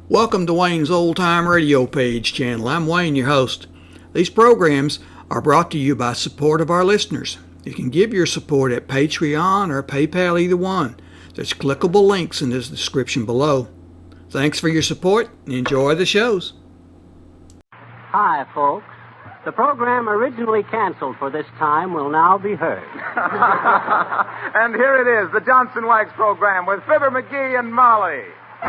Welcome to Wayne's Old Time Radio Page channel. I'm Wayne, your host. These programs are brought to you by support of our listeners. You can give your support at Patreon or PayPal, either one. There's clickable links in the description below. Thanks for your support and enjoy the shows. Hi, folks. The program originally canceled for this time will now be heard. And here it is, the Johnson Wax program with Fibber McGee and Molly. The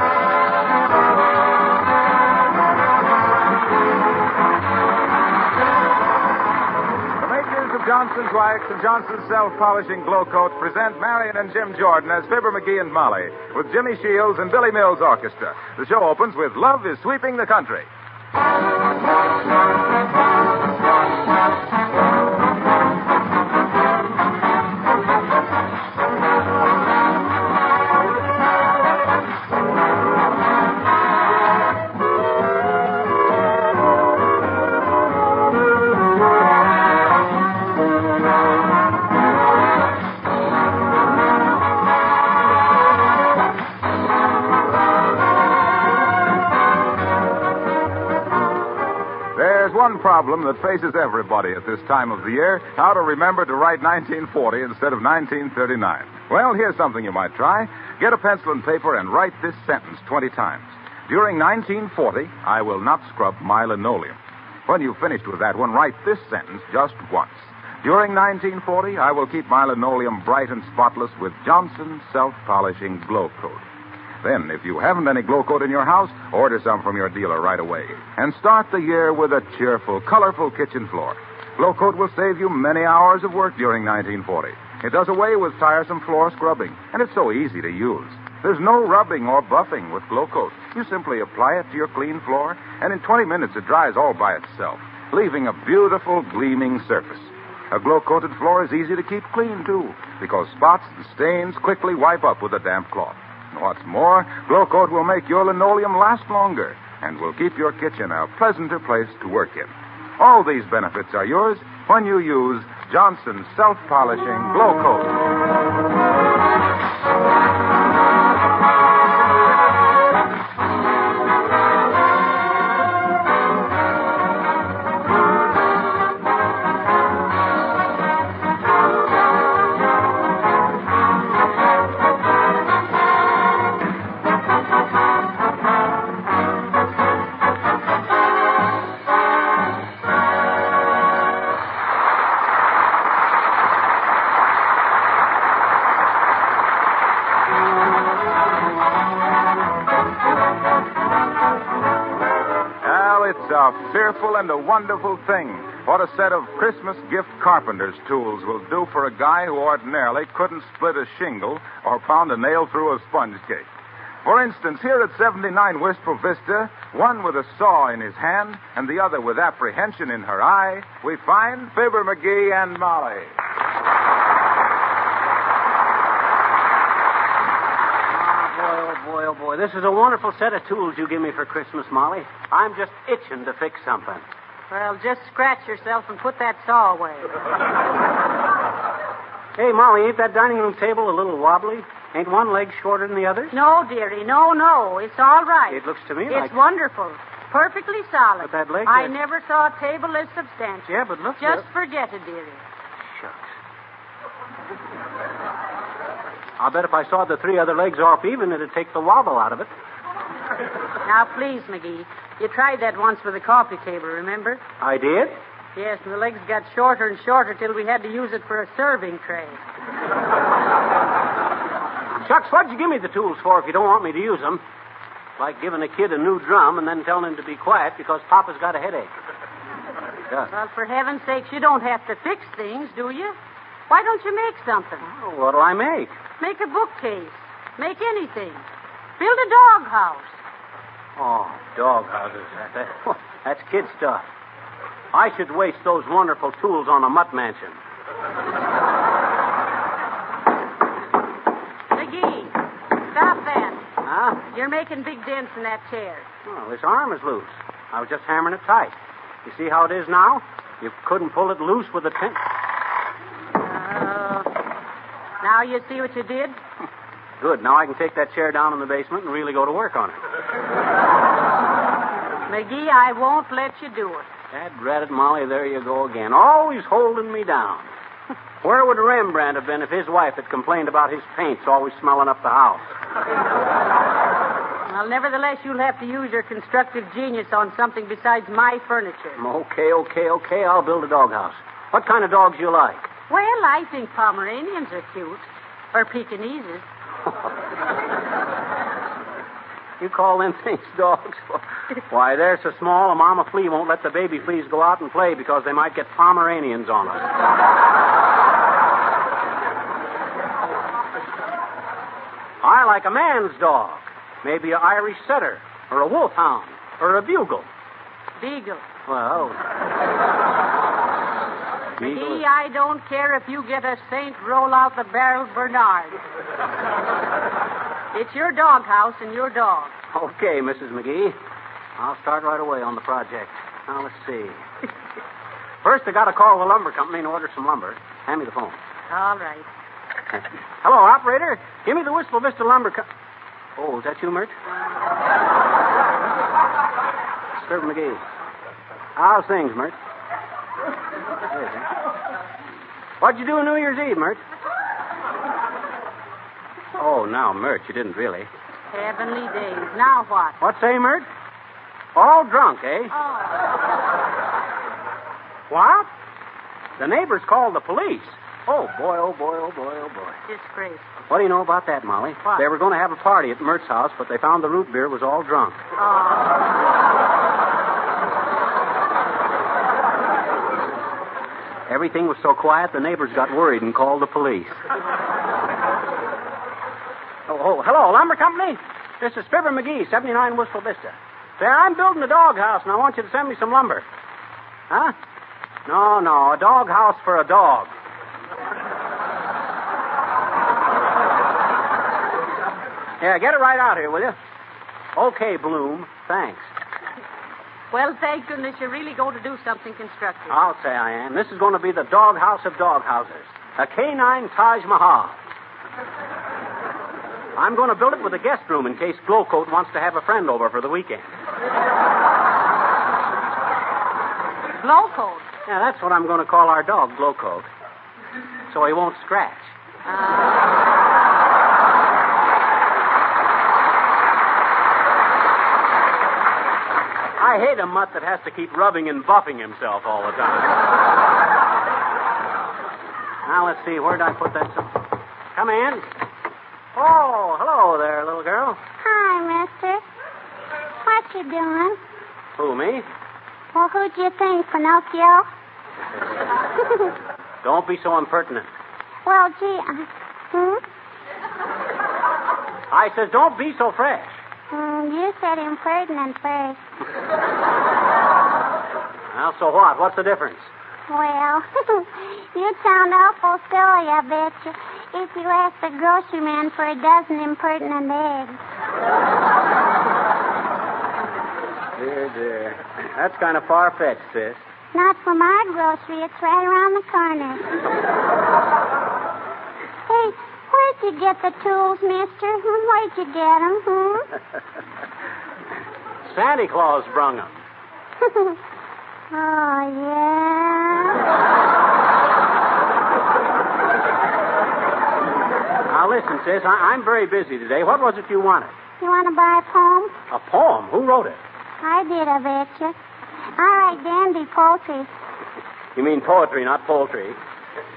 makers of Johnson's Wax and Johnson's Self-Polishing Glow Coat present Marion and Jim Jordan as Fibber McGee and Molly with Jimmy Shields and Billy Mills Orchestra. The show opens with Love is Sweeping the Country. One problem that faces everybody at this time of the year: how to remember to write 1940 instead of 1939. Well, here's something you might try. Get a pencil and paper and write this sentence 20 times. During 1940, I will not scrub my linoleum. When you've finished with that one, write this sentence just once. During 1940, I will keep my linoleum bright and spotless with Johnson's Self-Polishing Glow Coat. Then, if you haven't any Glow Coat in your house, order some from your dealer right away. And start the year with a cheerful, colorful kitchen floor. Glow Coat will save you many hours of work during 1940. It does away with tiresome floor scrubbing, and it's so easy to use. There's no rubbing or buffing with Glow Coat. You simply apply it to your clean floor, and in 20 minutes it dries all by itself, leaving a beautiful, gleaming surface. A glow-coated floor is easy to keep clean, too, because spots and stains quickly wipe up with a damp cloth. What's more, Glow Coat will make your linoleum last longer and will keep your kitchen a pleasanter place to work in. All these benefits are yours when you use Johnson's Self-Polishing Glow Coat. It's a fearful and a wonderful thing what a set of Christmas gift carpenter's tools will do for a guy who ordinarily couldn't split a shingle or pound a nail through a sponge cake. For instance, here at 79 Wistful Vista, one with a saw in his hand and the other with apprehension in her eye, we find Fibber McGee and Molly. Oh, boy. This is a wonderful set of tools you give me for Christmas, Molly. I'm just itching to fix something. Well, just scratch yourself and put that saw away. Hey, Molly, ain't that dining room table a little wobbly? Ain't one leg shorter than the other? No, dearie, no. It's all right. It looks to me like... It's wonderful. Perfectly solid. But that leg... I never saw a table as substantial. Yeah, but look... Just forget it, dearie. Shucks. I'll bet if I sawed the three other legs off even, it'd take the wobble out of it. Now, please, McGee. You tried that once with the coffee table, remember? I did? Yes, and the legs got shorter and shorter till we had to use it for a serving tray. Shucks, what'd you give me the tools for if you don't want me to use them? Like giving a kid a new drum and then telling him to be quiet because Papa's got a headache. Yeah. Well, for heaven's sakes, you don't have to fix things, do you? Why don't you make something? Oh, what'll I make? Make a bookcase. Make anything. Build a doghouse. Oh, doghouses. That's kid stuff. I should waste those wonderful tools on a mutt mansion. McGee, stop that. Huh? You're making big dents in that chair. Oh, this arm is loose. I was just hammering it tight. You see how it is now? You couldn't pull it loose with a pin. Now you see what you did? Good. Now I can take that chair down in the basement and really go to work on it. McGee, I won't let you do it. Dad dreaded Molly, there you go again. Always holding me down. Where would Rembrandt have been if his wife had complained about his paints always smelling up the house? Well, nevertheless, you'll have to use your constructive genius on something besides my furniture. Okay. I'll build a doghouse. What kind of dogs you like? Well, I think Pomeranians are cute. Or Pekinese. You call them things dogs? Why, they're so small a mama flea won't let the baby fleas go out and play because they might get Pomeranians on them. I like a man's dog. Maybe an Irish setter, or a wolfhound, or a bugle. Beagle. Well... McGee, I don't care if you get a Saint roll out the barrel Bernard. It's your doghouse and your dog. Okay, Mrs. McGee. I'll start right away on the project. Now, let's see. First, I got to call the lumber company and order some lumber. Hand me the phone. All right. Hello, operator. Give me the Wistful Vista Lumber Oh, is that you, Mert? Sir McGee. How's things, Mert? Yes, eh? What'd you do on New Year's Eve, Mert? Oh, now, Mert, you didn't really. Heavenly days. Now what? What say, Mert? All drunk, eh? Oh. What? The neighbors called the police. Oh, boy. Disgrace. What do you know about that, Molly? What? They were going to have a party at Mert's house, but they found the root beer was all drunk. Everything was so quiet, the neighbors got worried and called the police. Oh, hello, lumber company? This is Fibber McGee, 79 Wistful Vista. Say, I'm building a doghouse, and I want you to send me some lumber. Huh? No, a doghouse for a dog. Yeah, get it right out here, will you? Okay, Bloom. Thanks. Well, thank goodness you're really going to do something constructive. I'll say I am. This is going to be the doghouse of doghouses. A canine Taj Mahal. I'm going to build it with a guest room in case Glowcoat wants to have a friend over for the weekend. Glowcoat? Yeah, that's what I'm going to call our dog, Glowcoat. So he won't scratch. I hate a mutt that has to keep rubbing and buffing himself all the time. Now, let's see. Where'd I put that? Come in. Oh, hello there, little girl. Hi, mister. What you doing? Who, me? Well, who'd you think, Pinocchio? Don't be so impertinent. Well, gee, I says, don't be so fresh. You said impertinent first. Well, so what? What's the difference? Well, you'd sound awful silly, I bet you, if you asked the grocery man for a dozen impertinent eggs. Dear. That's kind of far-fetched, sis. Not from our grocery. It's right around the corner. Hey, where'd you get the tools, mister? Where'd you get them, Santa Claus brung them. Oh, yeah? Now, listen, sis, I'm very busy today. What was it you wanted? You want to buy a poem? A poem? Who wrote it? I did, I bet you. I write dandy poetry. You mean poetry, not poultry.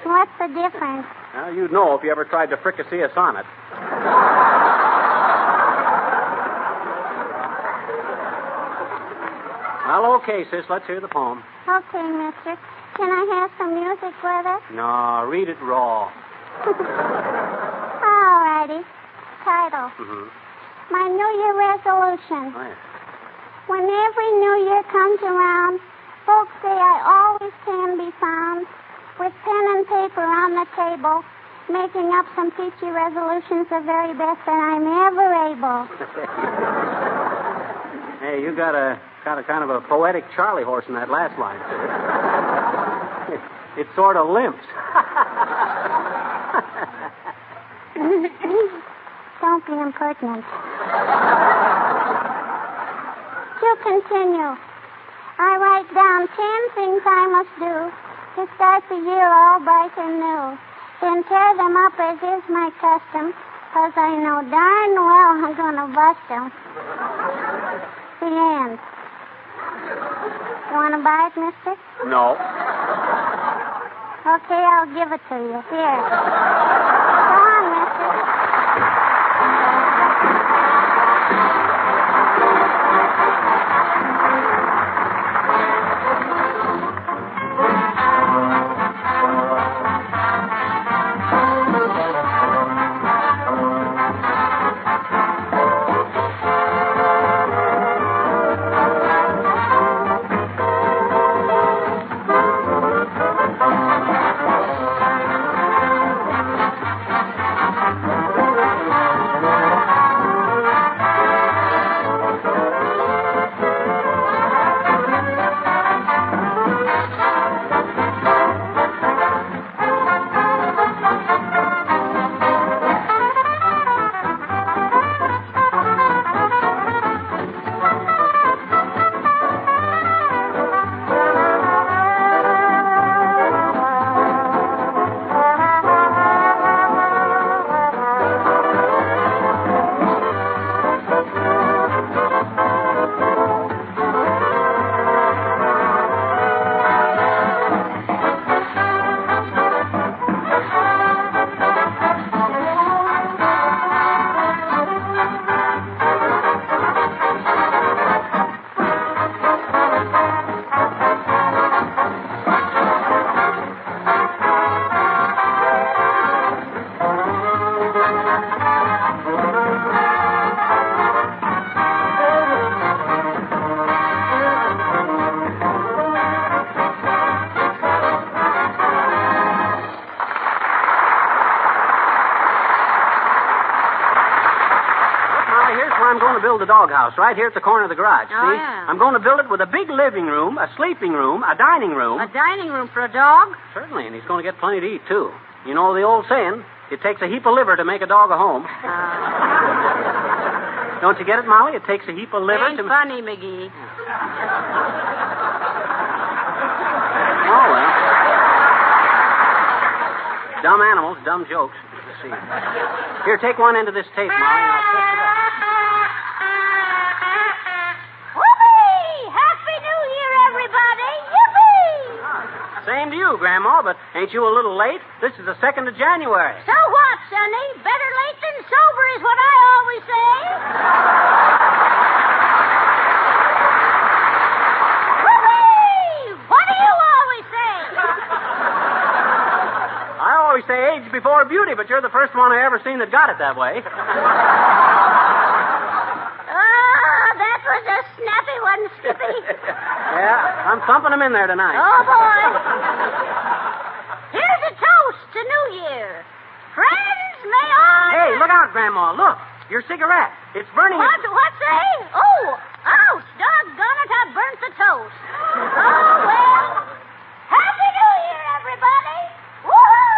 What's the difference? Well, you'd know if you ever tried to fricassee a sonnet. Well, okay, sis, let's hear the poem. Okay, mister. Can I have some music with it? No, read it raw. All righty. Title. Mm-hmm. My New Year resolution. Oh, yeah. When every New Year comes around, folks say I always can be found with pen and paper on the table, making up some peachy resolutions the very best that I'm ever able. Hey, you got a kind of a poetic Charlie horse in that last line. It sort of limps. Don't be impertinent. You can continue. I write down 10 things I must do to start the year all bright and new. Then tear them up as is my custom, 'cause I know darn well I'm gonna bust them. The end. You want to buy it, mister? No. Okay, I'll give it to you. Here. Go on, mister. I'm going to build a doghouse right here at the corner of the garage. Oh, see? yeah. I'm going to build it with a big living room, a sleeping room, a dining room. A dining room for a dog? Certainly, and he's going to get plenty to eat, too. You know the old saying, it takes a heap of liver to make a dog a home. Don't you get it, Molly? It takes a heap of liver Ain't to... funny, McGee. Oh, well. Dumb animals, dumb jokes. Let's see. Here, take one end of this tape, Molly, and I'll test it up. Whoopee! Happy New Year, everybody! Yippee! Same to you, Grandma, but ain't you a little late? This is the 2nd of January. So what, Sonny? Better late than sober is what I always say. Whoopee! What do you always say? I always say age before beauty, but you're the first one I ever seen that got it that way. That was a snappy one, Skippy. Yeah, I'm thumping them in there tonight. Oh, boy. Here's a toast to New Year. Friends, may I... Hey, look out, Grandma. Look, your cigarette. It's burning. What's say? Oh, ouch, doggone it, I burnt the toast. Oh, well. Happy New Year, everybody. Woo-hoo!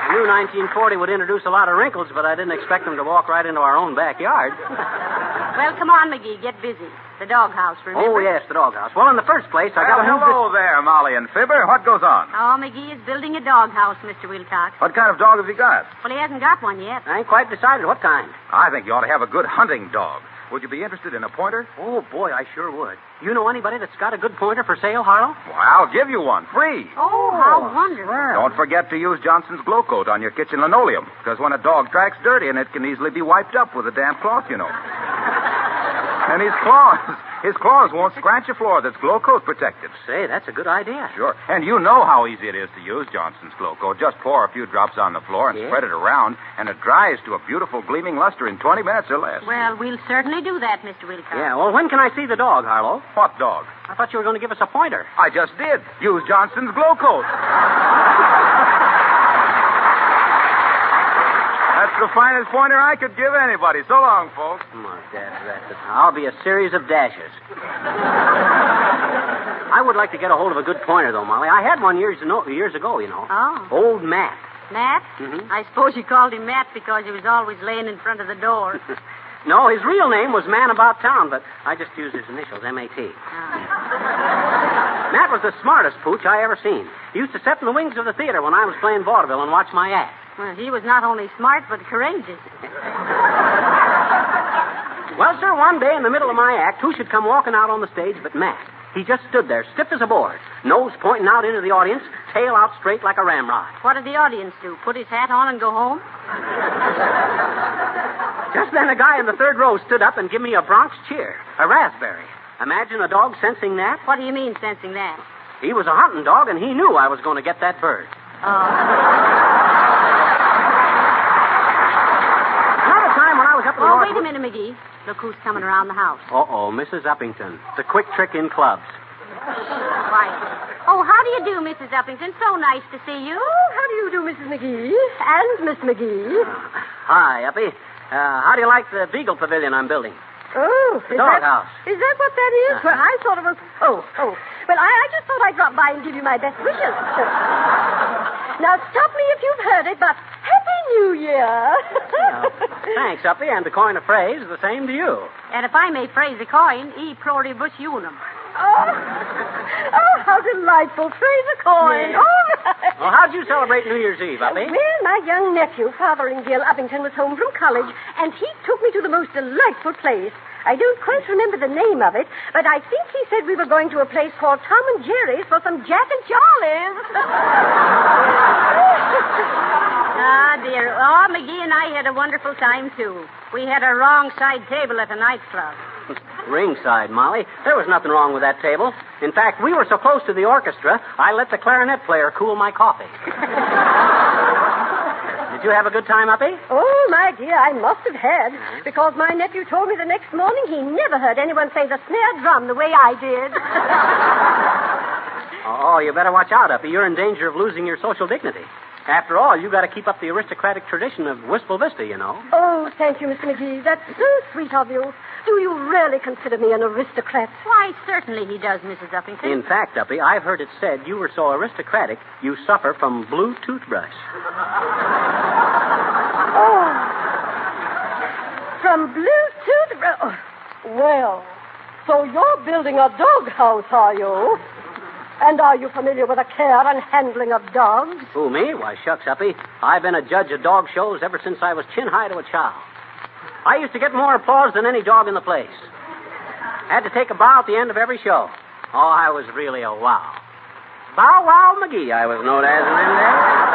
I knew 1940 would introduce a lot of wrinkles, but I didn't expect them to walk right into our own backyard. Well, come on, McGee, get busy. The doghouse, remember? Oh, yes, the doghouse. Well, in the first place, I got to move hello there, Molly and Fibber. What goes on? Oh, McGee is building a doghouse, Mr. Wilcox. What kind of dog have you got? Well, he hasn't got one yet. I ain't quite decided what kind. I think you ought to have a good hunting dog. Would you be interested in a pointer? Oh, boy, I sure would. You know anybody that's got a good pointer for sale, Harlow? Well, I'll give you one, free. Oh, how wonderful. Don't forget to use Johnson's Glow Coat on your kitchen linoleum, because when a dog tracks dirty, and it can easily be wiped up with a damp cloth, you know. And his claws won't scratch a floor that's Glow Coat protected. Say, that's a good idea. Sure. And you know how easy it is to use Johnson's Glow Coat. Just pour a few drops on the floor and Yeah. spread it around, and it dries to a beautiful gleaming luster in 20 minutes or less. Well, we'll certainly do that, Mr. Wilcox. Yeah, well, when can I see the dog, Harlow? What dog? I thought you were going to give us a pointer. I just did. Use Johnson's Glow Coat. That's the finest pointer I could give anybody. So long, folks. Come on, Dad. I'll be a series of dashes. I would like to get a hold of a good pointer, though, Molly. I had one years ago, you know. Oh. Old Matt. Matt? Mhm. I suppose you called him Matt because he was always laying in front of the door. No, his real name was Man About Town, but I just used his initials, M.A.T. Matt was the smartest pooch I ever seen. He used to sit in the wings of the theater when I was playing vaudeville and watch my act. Well, he was not only smart, but courageous. Well, sir, one day in the middle of my act, who should come walking out on the stage but Matt? He just stood there, stiff as a board, nose pointing out into the audience, tail out straight like a ramrod. What did the audience do? Put his hat on and go home? Just then a guy in the third row stood up and gave me a Bronx cheer, a raspberry. Imagine a dog sensing that. What do you mean, sensing that? He was a hunting dog, and he knew I was going to get that bird. Another time when I was up in the Oh, North... wait a minute, McGee. Look who's coming around the house. Uh-oh, Mrs. Uppington. The quick trick in clubs. Why? Oh, how do you do, Mrs. Uppington? So nice to see you. Oh, how do you do, Mrs. McGee? And Miss McGee. Hi, Uppy. How do you like the Beagle Pavilion I'm building? Oh, The doghouse. Is that what that is? Well, I thought it was... Oh. Well, I just thought I'd drop by and give you my best wishes. Now, stop me if you've heard it, but Happy New Year. Thanks, Uppy, and to coin a phrase, the same to you. And if I may phrase a coin, e pluribus unum. Oh, how delightful. Praise a coin. Yeah. All right. Well, how'd you celebrate New Year's Eve, Uppy? Well, my young nephew, Fotheringale Uppington, was home from college, and he took me to the most delightful place. I don't quite remember the name of it, but I think he said we were going to a place called Tom and Jerry's for some Jack and Charlie's. Ah, dear. Oh, McGee and I had a wonderful time, too. We had a wrong side table at a nightclub. Ringside, Molly. There was nothing wrong with that table. In fact, we were so close to the orchestra, I let the clarinet player cool my coffee. Did you have a good time, Uppy? Oh, my dear, I must have had, because my nephew told me the next morning he never heard anyone play the snare drum the way I did. Oh, you better watch out, Uppy. You're in danger of losing your social dignity. After all, you got to keep up the aristocratic tradition of Wistful Vista, you know. Oh, thank you, Mr. McGee. That's so sweet of you. Do you really consider me an aristocrat? Why, certainly he does, Mrs. Uppington. In fact, Uppy, I've heard it said you were so aristocratic you suffer from blue toothbrush. Oh, from Bluetooth? Oh, well, so you're building a doghouse, are you? And are you familiar with the care and handling of dogs? Who, me? Why, shucks, Uppy. I've been a judge of dog shows ever since I was chin-high to a child. I used to get more applause than any dog in the place. Had to take a bow at the end of every show. Oh, I was really a wow. Bow Wow McGee, I was known as in them days.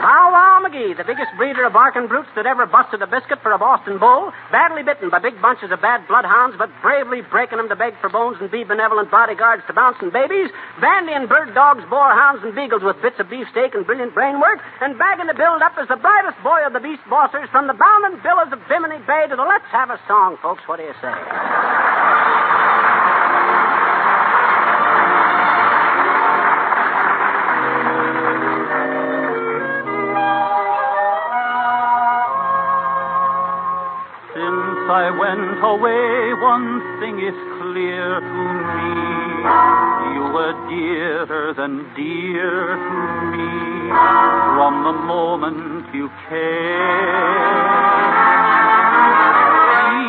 Bow Wow McGee, the biggest breeder of barking brutes that ever busted a biscuit for a Boston bull, badly bitten by big bunches of bad bloodhounds, but bravely breaking them to beg for bones and be benevolent bodyguards to bouncing babies, bandying bird dogs, boarhounds, and beagles with bits of beefsteak and brilliant brain work, and bagging the build up as the brightest boy of the beast bossers from the bounding billows of Bimini Bay to the Let's Have a Song, folks. What do you say? I went away, one thing is clear to me. You were dearer than dear to me from the moment you came.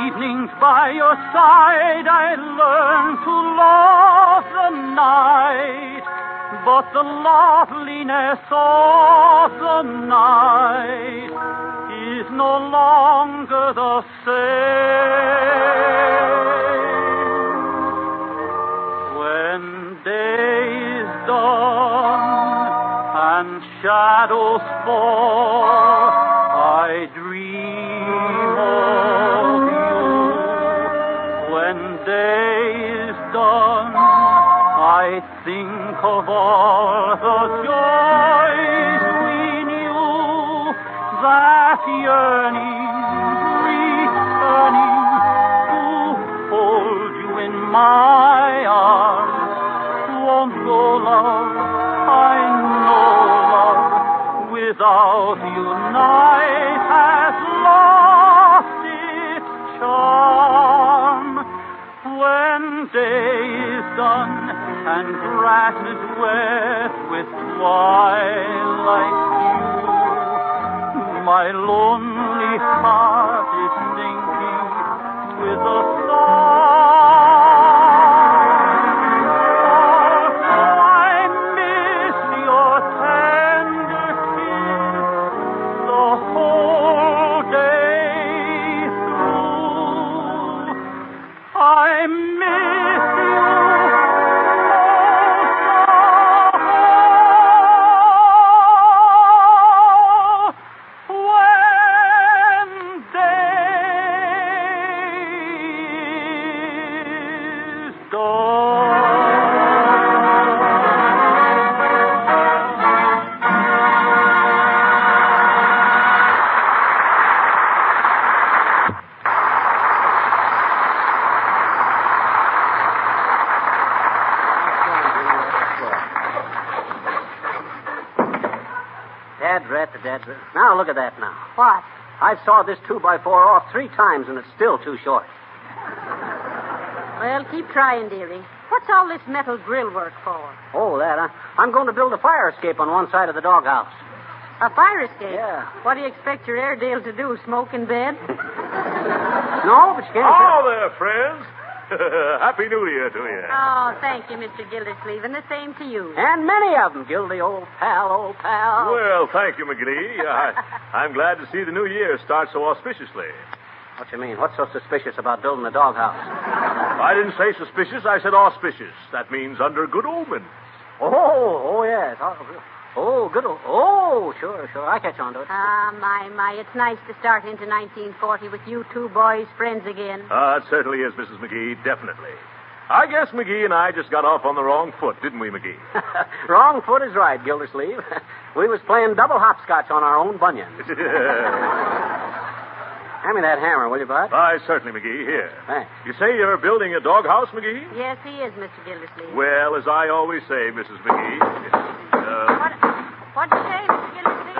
Evenings by your side I learned to love the night, but the loveliness of the night is no longer the same. When day is done and shadows fall, I dream of you. When day is done, I think of all the joys we knew, that yearning, returning to hold you in my arms. Won't go, love, I know, love, without you night has lost its charm. When day is done and grass is wet with Why, like you, my lonely heart is sinking with a sigh. I miss your tender kiss the whole day through. I miss you so when day's done. Dad's rat. Now look at that now. What? I've sawed this 2x4 off 3 times and it's still too short. Well, keep trying, dearie. What's all this metal grill work for? Oh, that, huh? I'm going to build a fire escape on one side of the doghouse. A fire escape? Yeah. What do you expect your Airedale to do, smoke in bed? No, but you can't... Hello there, friends. Happy New Year to you. Oh, thank you, Mr. Gildersleeve, and the same to you. And many of them, Gildy, old pal, old pal. Well, thank you, McGee. I'm glad to see the new year start so auspiciously. What you mean? What's so suspicious about building a doghouse? I didn't say suspicious, I said auspicious. That means under good omen. Oh, yes. Oh, good old... Oh, sure. I catch on to it. Ah, my. It's nice to start into 1940 with you two boys friends again. It certainly is, Mrs. McGee, definitely. I guess McGee and I just got off on the wrong foot, didn't we, McGee? Wrong foot is right, Gildersleeve. We was playing double hopscotch on our own bunions. Hand me that hammer, will you, Bud? Aye, certainly, McGee. Here. Thanks. You say you're building a doghouse, McGee? Yes, he is, Mr. Gildersleeve. Well, as I always say, Mrs. McGee... What'd you say, Mr. Gildersleeve?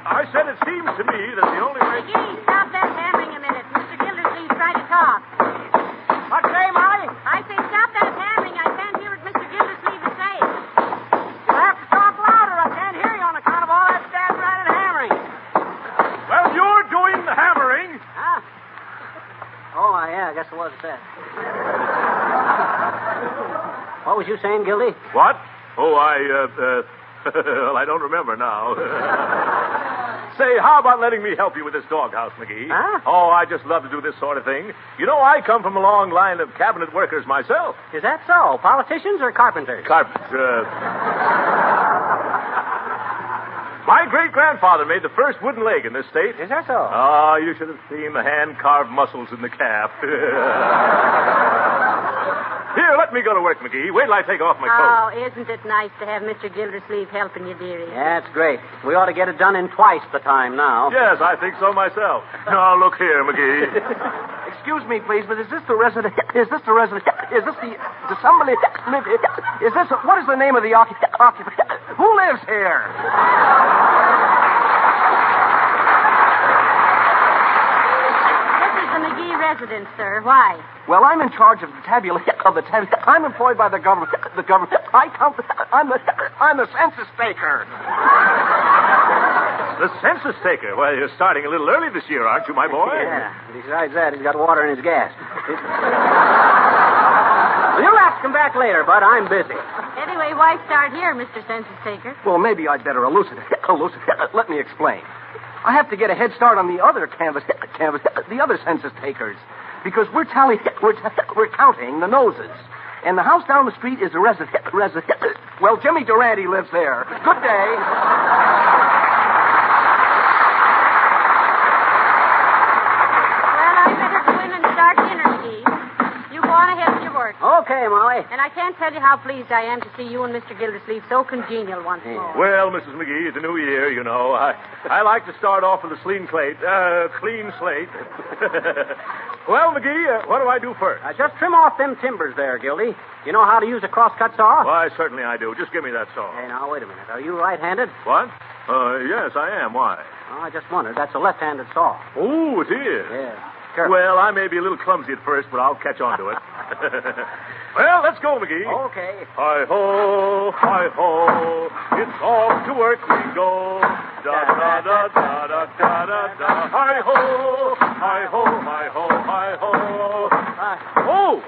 I said it seems to me that the only way... McGee, stop that hammering a minute. Mr. Gildersleeve's trying to talk. What say, Molly? I say stop that hammering. I can't hear what Mr. Gildersleeve is saying. You'll have to talk louder. I can't hear you on account of all that stabbing right and hammering. Well, you're doing the hammering. Huh? Oh, yeah, I guess it was that. What was you saying, Gildy? What? Oh, well, I don't remember now. Say, how about letting me help you with this doghouse, McGee? Huh? Oh, I just love to do this sort of thing. You know, I come from a long line of cabinet workers myself. Is that so? Politicians or carpenters? My great-grandfather made the first wooden leg in this state. Is that so? Oh, you should have seen the hand-carved muscles in the calf. Here, let me go to work, McGee. Wait till I take off my coat. Oh, isn't it nice to have Mr. Gildersleeve helping you, dearie? Yeah, it's great. We ought to get it done in twice the time now. Yes, I think so myself. Now, look here, McGee. Excuse me, please, but is this the resident? Does somebody live here? What is the name of the occupant? Who lives here? This is the McGee residence, sir. Why? Well, I'm in charge of the tabulation of the I'm employed by the government. I'm the census taker. The census taker. Well, you're starting a little early this year, aren't you, my boy? Yeah. Besides that, he's got water in his gas. Well, you'll have to come back later, Bud. I'm busy. Anyway, why start here, Mr. Census Taker? Well, maybe I'd better elucidate. Let me explain. I have to get a head start on the other the other census takers, because we're counting the noses. And the house down the street is a resident. Well, Jimmy Durante lives there. Good day. Well, I better go in and start dinner, McGee. You go on ahead with your work. Okay, Molly. And I can't tell you how pleased I am to see you and Mr. Gildersleeve so congenial once more. Well, Mrs. McGee, it's a new year, you know. I like to start off with a clean slate. Well, McGee, what do I do first? Just trim off them timbers there, Gildy. You know how to use a cross-cut saw? Why, certainly I do. Just give me that saw. Hey, now, wait a minute. Are you right-handed? What? Yes, I am. Why? Oh, I just wondered. That's a left-handed saw. Oh, it is. Yeah. Careful. Well, I may be a little clumsy at first, but I'll catch on to it. Well, let's go, McGee. Okay. Hi-ho, hi-ho, it's off to work we go. Da-da-da-da-da-da-da-da. Hi-ho, hi-ho, hi-ho, hi-ho. Oh!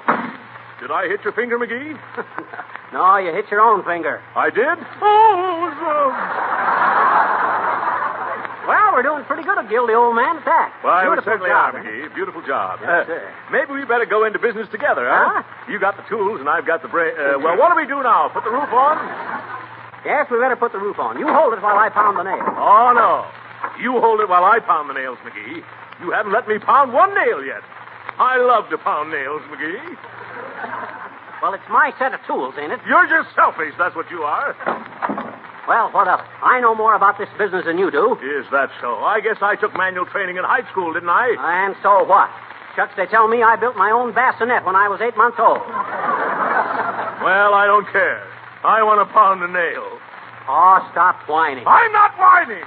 Did I hit your finger, McGee? No, you hit your own finger. I did? Oh, Well, we're doing pretty good, Gil, the old man, at that. well, we Beautiful certainly job, are, eh? McGee. Beautiful job. Yes, sir. Maybe we better go into business together, huh? You got the tools and I've got the brain. Well, what do we do now? Put the roof on? Yes, we better put the roof on. You hold it while I pound the nail. Oh, no. You hold it while I pound the nails, McGee. You haven't let me pound one nail yet. I love to pound nails, McGee. Well, it's my set of tools, ain't it? You're just selfish, that's what you are. Well, what of it? I know more about this business than you do. Is that so? I guess I took manual training in high school, didn't I? And so what? Shucks, they tell me I built my own bassinet when I was 8 months old. Well, I don't care. I want to pound a nail. Oh, stop whining. I'm not whining.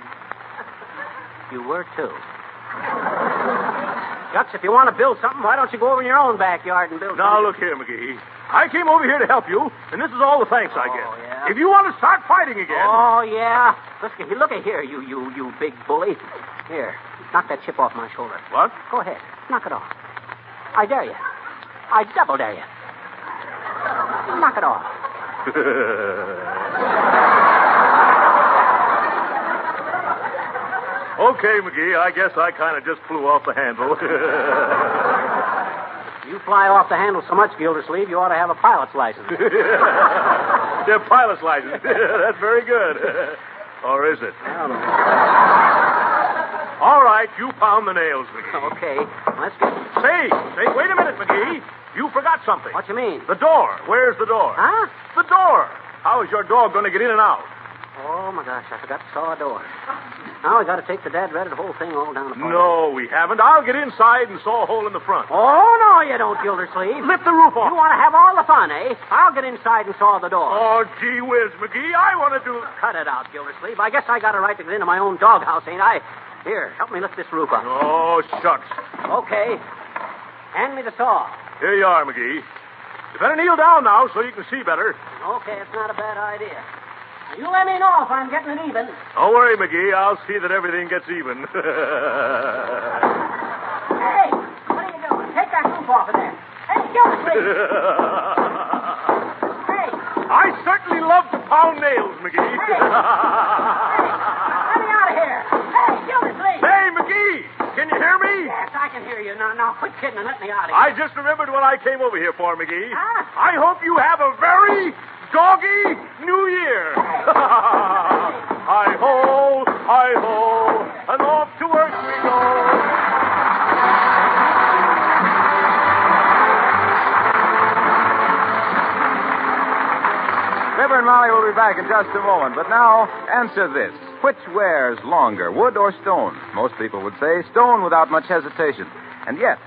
You were, too. Shucks, if you want to build something, why don't you go over in your own backyard and build Now, something? look here, McGee. I came over here to help you, and this is all the thanks I get. yeah? If you want to start fighting again... Oh, yeah? Look at here, you big bully. Here, knock that chip off my shoulder. What? Go ahead. Knock it off. I dare you. I double dare you. Knock it off. Okay, McGee, I guess I kind of just flew off the handle. You fly off the handle so much, Gildersleeve, you ought to have a pilot's license. The pilot's license. That's very good. Or is it? I don't know. All right, you pound the nails, McGee. Okay, let's get... Say, wait a minute, McGee. You forgot something. What you mean? The door. Where's the door? Huh? The door. How is your dog going to get in and out? Oh, my gosh, I forgot to saw a door. Now we got to take the dad-ratted whole thing all down apart. No, we haven't. I'll get inside and saw a hole in the front. Oh, no, you don't, Gildersleeve. Lift the roof off. You want to have all the fun, eh? I'll get inside and saw the door. Oh, gee whiz, McGee, I want to do... Cut it out, Gildersleeve. I guess I got a right to get into my own doghouse, ain't I? Here, help me lift this roof up. Oh, shucks. Okay. Hand me the saw. Here you are, McGee. You better kneel down now so you can see better. Okay, it's not a bad idea. Now, you let me know if I'm getting it even. Don't worry, McGee. I'll see that everything gets even. Hey, what are you doing? Take that roof off of there. Hey, Gildersleeve. Hey. I certainly love to pound nails, McGee. Hey. Let me out of here. Hey, Gildersleeve. Hey, McGee, can you hear me? Yes, I can hear you. Now, quit kidding and let me out of here. I just remembered what I came over here for, McGee. Huh? I hope you have a very doggy New Year. Hi-ho, hi-ho, and off to work we go. Fibber and Molly will be back in just a moment, but now, answer this. Which wears longer, wood or stone? Most people would say stone without much hesitation. And yet,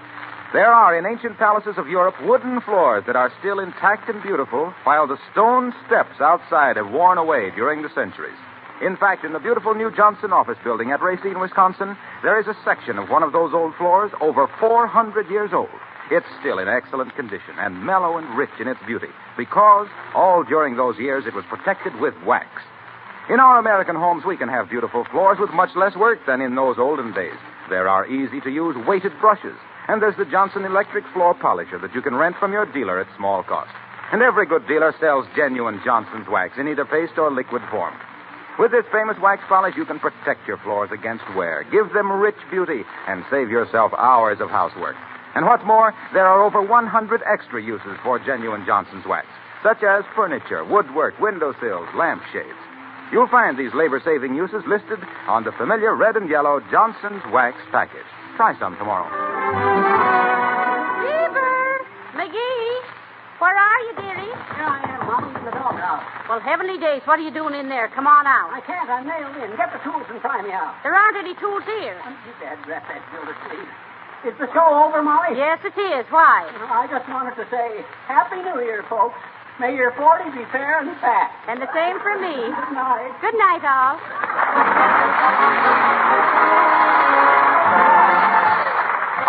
there are in ancient palaces of Europe wooden floors that are still intact and beautiful, while the stone steps outside have worn away during the centuries. In fact, in the beautiful new Johnson office building at Racine, Wisconsin, there is a section of one of those old floors over 400 years old. It's still in excellent condition and mellow and rich in its beauty because all during those years it was protected with wax. In our American homes, we can have beautiful floors with much less work than in those olden days. There are easy-to-use weighted brushes, and there's the Johnson electric floor polisher that you can rent from your dealer at small cost. And every good dealer sells genuine Johnson's wax in either paste or liquid form. With this famous wax polish, you can protect your floors against wear, give them rich beauty, and save yourself hours of housework. And what's more, there are over 100 extra uses for genuine Johnson's wax, such as furniture, woodwork, windowsills, lampshades. You'll find these labor-saving uses listed on the familiar red and yellow Johnson's Wax package. Try some tomorrow. Beaver! McGee! Where are you, dearie? Here I am, Mommy, in the doghouse. Well, heavenly days, what are you doing in there? Come on out. I can't. I'm nailed in. Get the tools and try me out. There aren't any tools here. You dad rep that Gildersleeve. Is the show over, Molly? Yes, it is. Why? I just wanted to say Happy New Year, folks. May your 40 be fair and fat. And the same for me. Good night. Good night, all.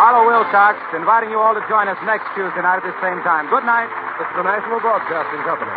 Harlow Wilcox, inviting you all to join us next Tuesday night at the same time. Good night. This is the National Broadcasting Company.